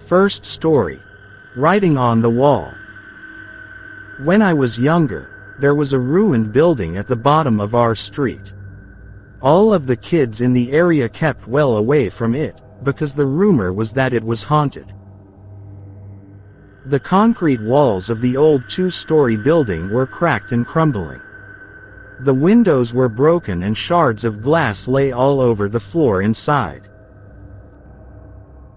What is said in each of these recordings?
First story. Writing on the wall. When I was younger, there was a ruined building at the bottom of our street. All of the kids in the area kept well away from it, because the rumor was that it was haunted. The concrete walls of the old two-story building were cracked and crumbling. The windows were broken and shards of glass lay all over the floor inside.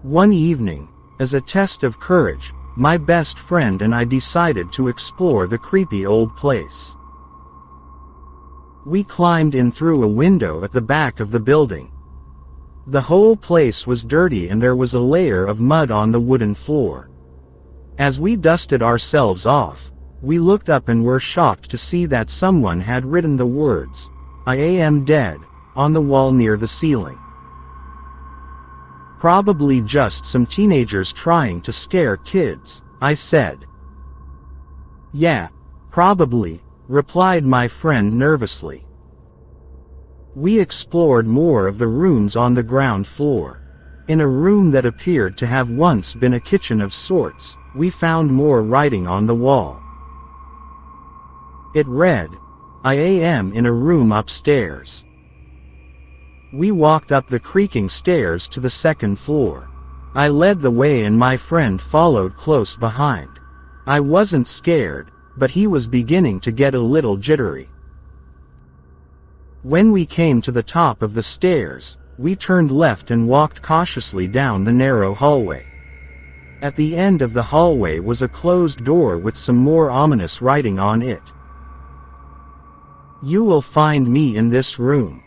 One evening, as a test of courage, my best friend and I decided to explore the creepy old place. We climbed in through a window at the back of the building. The whole place was dirty and there was a layer of mud on the wooden floor. As we dusted ourselves off, we looked up and were shocked to see that someone had written the words, "I am dead," on the wall near the ceiling. "Probably just some teenagers trying to scare kids," I said. "Yeah, probably," replied my friend nervously. We explored more of the rooms on the ground floor. In a room that appeared to have once been a kitchen of sorts, we found more writing on the wall. It read, "I am in a room upstairs." We walked up the creaking stairs to the second floor. I led the way and my friend followed close behind. I wasn't scared, but he was beginning to get a little jittery. When we came to the top of the stairs, we turned left and walked cautiously down the narrow hallway. At the end of the hallway was a closed door with some more ominous writing on it. "You will find me in this room."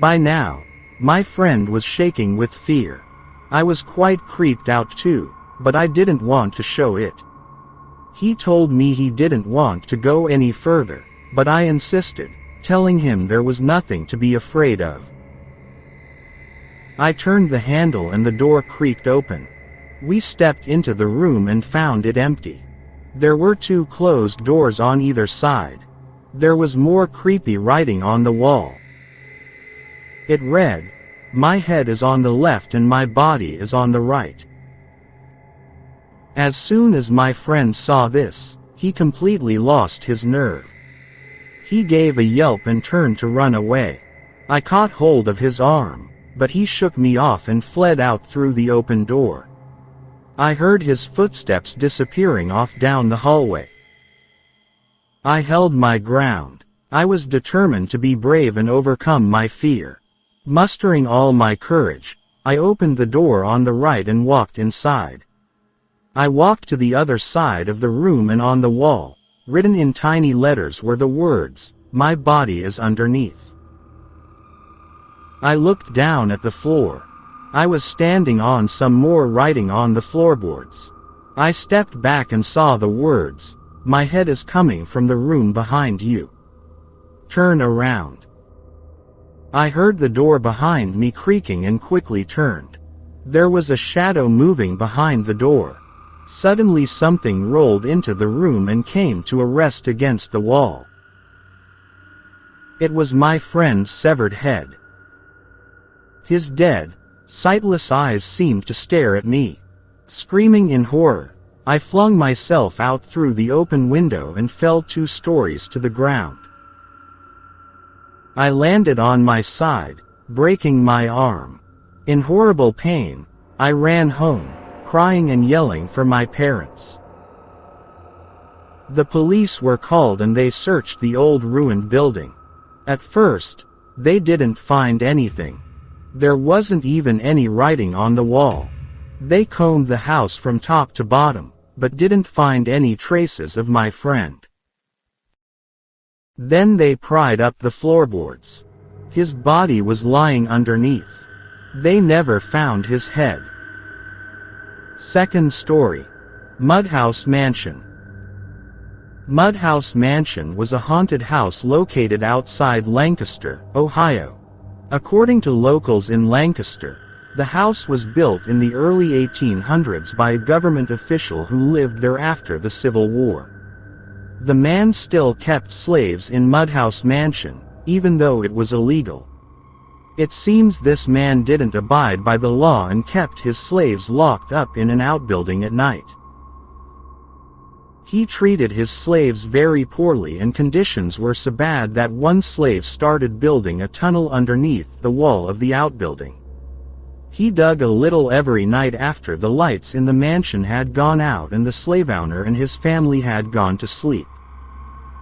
By now, my friend was shaking with fear. I was quite creeped out too, but I didn't want to show it. He told me he didn't want to go any further, but I insisted, telling him there was nothing to be afraid of. I turned the handle and the door creaked open. We stepped into the room and found it empty. There were two closed doors on either side. There was more creepy writing on the wall. It read, "My head is on the left and my body is on the right." As soon as my friend saw this, he completely lost his nerve. He gave a yelp and turned to run away. I caught hold of his arm, but he shook me off and fled out through the open door. I heard his footsteps disappearing off down the hallway. I held my ground. I was determined to be brave and overcome my fear. Mustering all my courage, I opened the door on the right and walked inside. I walked to the other side of the room and on the wall, written in tiny letters were the words, "My body is underneath." I looked down at the floor. I was standing on some more writing on the floorboards. I stepped back and saw the words, "My head is coming from the room behind you. Turn around." I heard the door behind me creaking and quickly turned. There was a shadow moving behind the door. Suddenly something rolled into the room and came to a rest against the wall. It was my friend's severed head. His dead, sightless eyes seemed to stare at me. Screaming in horror, I flung myself out through the open window and fell 2 stories to the ground. I landed on my side, breaking my arm. In horrible pain, I ran home, crying and yelling for my parents. The police were called and they searched the old ruined building. At first, they didn't find anything. There wasn't even any writing on the wall. They combed the house from top to bottom, but didn't find any traces of my friend. Then they pried up the floorboards. His body was lying underneath. They never found his head. Second story. Mudhouse Mansion. Mudhouse Mansion was a haunted house located outside Lancaster, Ohio. According to locals in Lancaster, the house was built in the early 1800s by a government official who lived there after the Civil War. The man still kept slaves in Mudhouse Mansion, even though it was illegal. It seems this man didn't abide by the law and kept his slaves locked up in an outbuilding at night. He treated his slaves very poorly, and conditions were so bad that one slave started building a tunnel underneath the wall of the outbuilding. He dug a little every night after the lights in the mansion had gone out and the slave owner and his family had gone to sleep.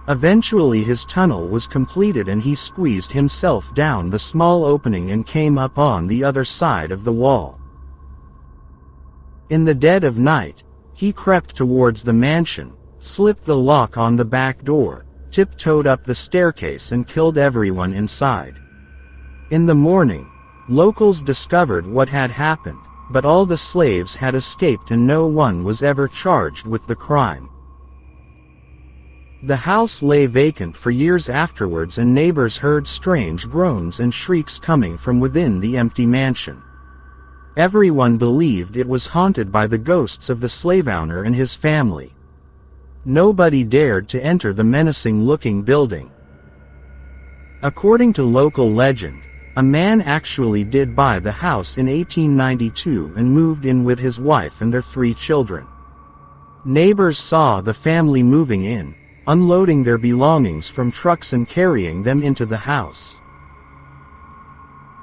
Eventually his tunnel was completed and he squeezed himself down the small opening and came up on the other side of the wall. In the dead of night, he crept towards the mansion, slipped the lock on the back door, tiptoed up the staircase and killed everyone inside. In the morning, locals discovered what had happened, but all the slaves had escaped and no one was ever charged with the crime. The house lay vacant for years afterwards and neighbors heard strange groans and shrieks coming from within the empty mansion. Everyone believed it was haunted by the ghosts of the slave owner and his family. Nobody dared to enter the menacing-looking building. According to local legend, a man actually did buy the house in 1892 and moved in with his wife and their 3 children. Neighbors saw the family moving in, unloading their belongings from trucks and carrying them into the house.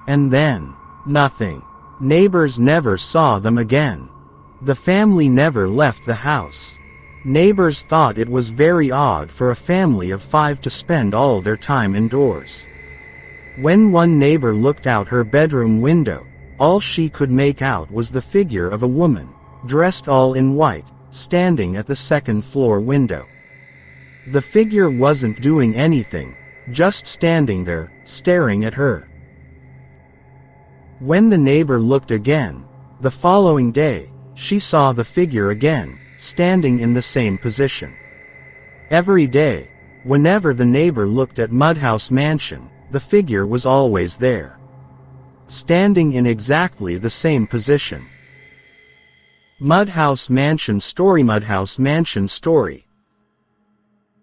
And then, nothing. Neighbors never saw them again. The family never left the house. Neighbors thought it was very odd for a family of 5 to spend all their time indoors. When one neighbor looked out her bedroom window, all she could make out was the figure of a woman, dressed all in white, standing at the second-floor window. The figure wasn't doing anything, just standing there, staring at her. When the neighbor looked again, the following day, she saw the figure again, standing in the same position. Every day, whenever the neighbor looked at Mudhouse Mansion, the figure was always there, standing in exactly the same position. Mudhouse Mansion Story. Mudhouse Mansion Story.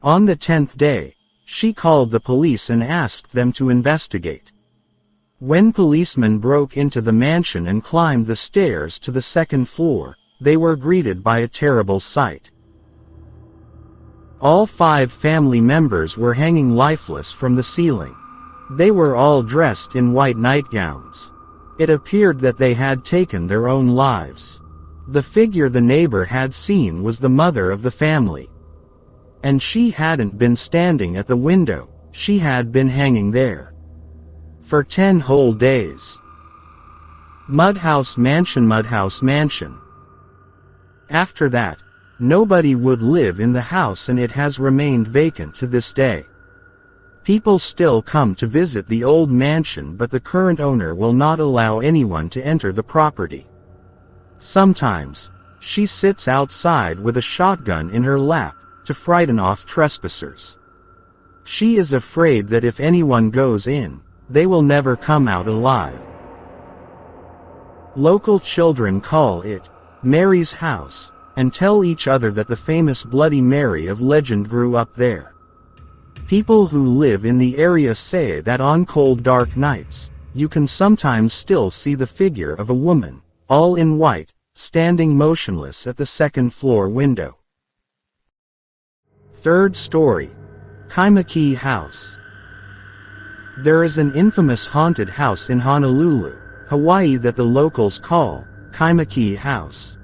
On the 10th day, she called the police and asked them to investigate. When policemen broke into the mansion and climbed the stairs to the second floor, they were greeted by a terrible sight. All 5 family members were hanging lifeless from the ceiling. They were all dressed in white nightgowns. It appeared that they had taken their own lives. The figure the neighbor had seen was the mother of the family. And she hadn't been standing at the window, she had been hanging there for 10 whole days. Mudhouse Mansion. Mudhouse Mansion. After that, nobody would live in the house and it has remained vacant to this day. People still come to visit the old mansion, but the current owner will not allow anyone to enter the property. Sometimes, she sits outside with a shotgun in her lap, to frighten off trespassers. She is afraid that if anyone goes in, they will never come out alive. Local children call it Mary's house, and tell each other that the famous Bloody Mary of legend grew up there. People who live in the area say that on cold dark nights, you can sometimes still see the figure of a woman, all in white, standing motionless at the second-floor window. Third story. Kaimuki House. There is an infamous haunted house in Honolulu, Hawaii that the locals call Kaimuki House.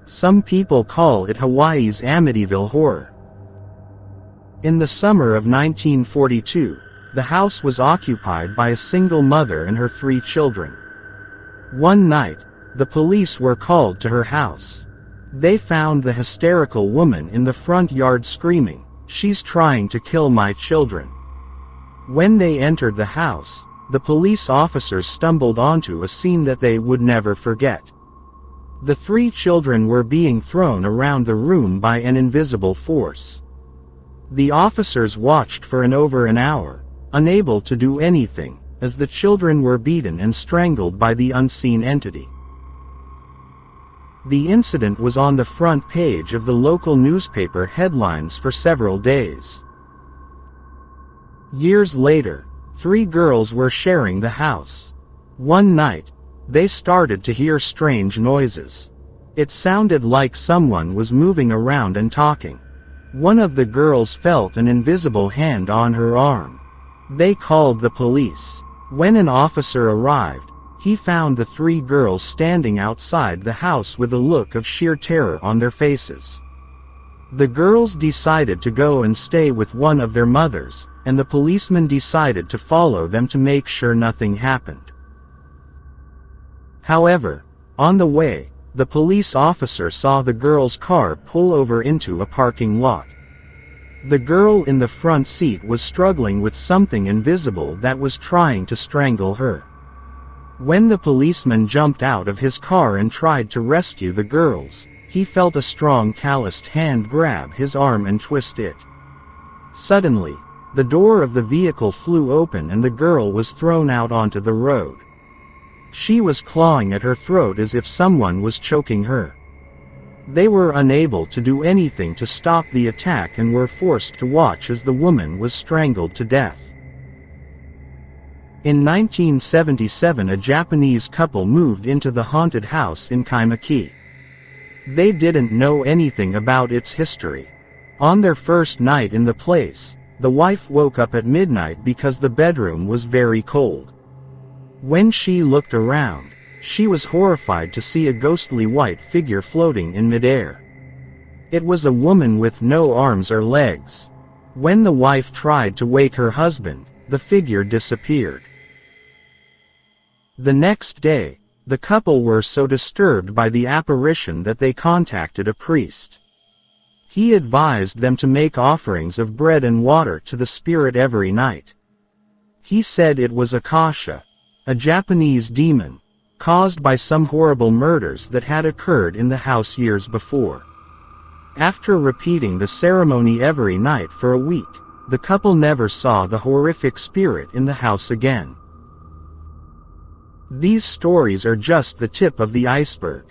Some people call it Hawaii's Amityville Horror. In the summer of 1942, the house was occupied by a single mother and her 3 children. One night, the police were called to her house. They found the hysterical woman in the front yard screaming, "She's trying to kill my children." When they entered the house, the police officers stumbled onto a scene that they would never forget. The 3 children were being thrown around the room by an invisible force. The officers watched for over an hour, unable to do anything, as the children were beaten and strangled by the unseen entity. The incident was on the front page of the local newspaper headlines for several days. Years later, 3 girls were sharing the house. One night, they started to hear strange noises. It sounded like someone was moving around and talking. One of the girls felt an invisible hand on her arm. They called the police. When an officer arrived, he found the three girls standing outside the house with a look of sheer terror on their faces. The girls decided to go and stay with one of their mothers, and the policeman decided to follow them to make sure nothing happened. However, on the way, the police officer saw the girl's car pull over into a parking lot. The girl in the front seat was struggling with something invisible that was trying to strangle her. When the policeman jumped out of his car and tried to rescue the girls, he felt a strong calloused hand grab his arm and twist it. Suddenly, the door of the vehicle flew open and the girl was thrown out onto the road. She was clawing at her throat as if someone was choking her. They were unable to do anything to stop the attack and were forced to watch as the woman was strangled to death. In 1977, a Japanese couple moved into the haunted house in Kaimaki. They didn't know anything about its history. On their first night in the place, the wife woke up at midnight because the bedroom was very cold. When she looked around, she was horrified to see a ghostly white figure floating in midair. It was a woman with no arms or legs. When the wife tried to wake her husband, the figure disappeared. The next day, the couple were so disturbed by the apparition that they contacted a priest. He advised them to make offerings of bread and water to the spirit every night. He said it was Akasha, a Japanese demon, caused by some horrible murders that had occurred in the house years before. After repeating the ceremony every night for a week, the couple never saw the horrific spirit in the house again. These stories are just the tip of the iceberg.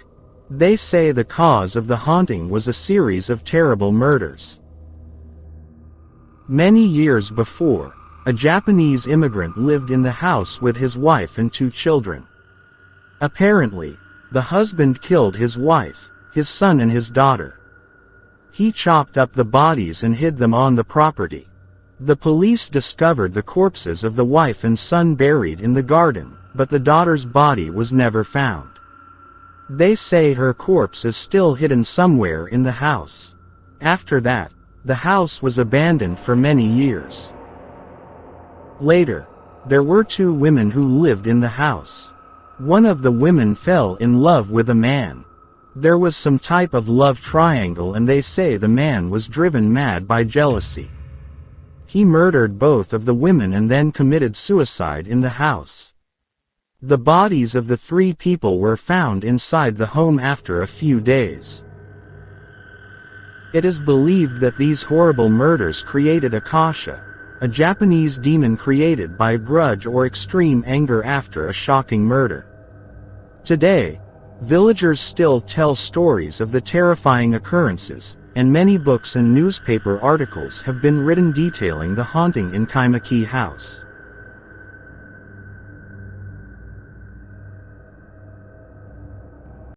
They say the cause of the haunting was a series of terrible murders. Many years before, a Japanese immigrant lived in the house with his wife and 2 children. Apparently, the husband killed his wife, his son and his daughter. He chopped up the bodies and hid them on the property. The police discovered the corpses of the wife and son buried in the garden, but the daughter's body was never found. They say her corpse is still hidden somewhere in the house. After that, the house was abandoned for many years. Later, there were 2 women who lived in the house. One of the women fell in love with a man. There was some type of love triangle and they say the man was driven mad by jealousy. He murdered both of the women and then committed suicide in the house. The bodies of the 3 people were found inside the home after a few days. It is believed that these horrible murders created Akasha, a Japanese demon created by grudge or extreme anger after a shocking murder. Today, villagers still tell stories of the terrifying occurrences, and many books and newspaper articles have been written detailing the haunting in Kaimaki House.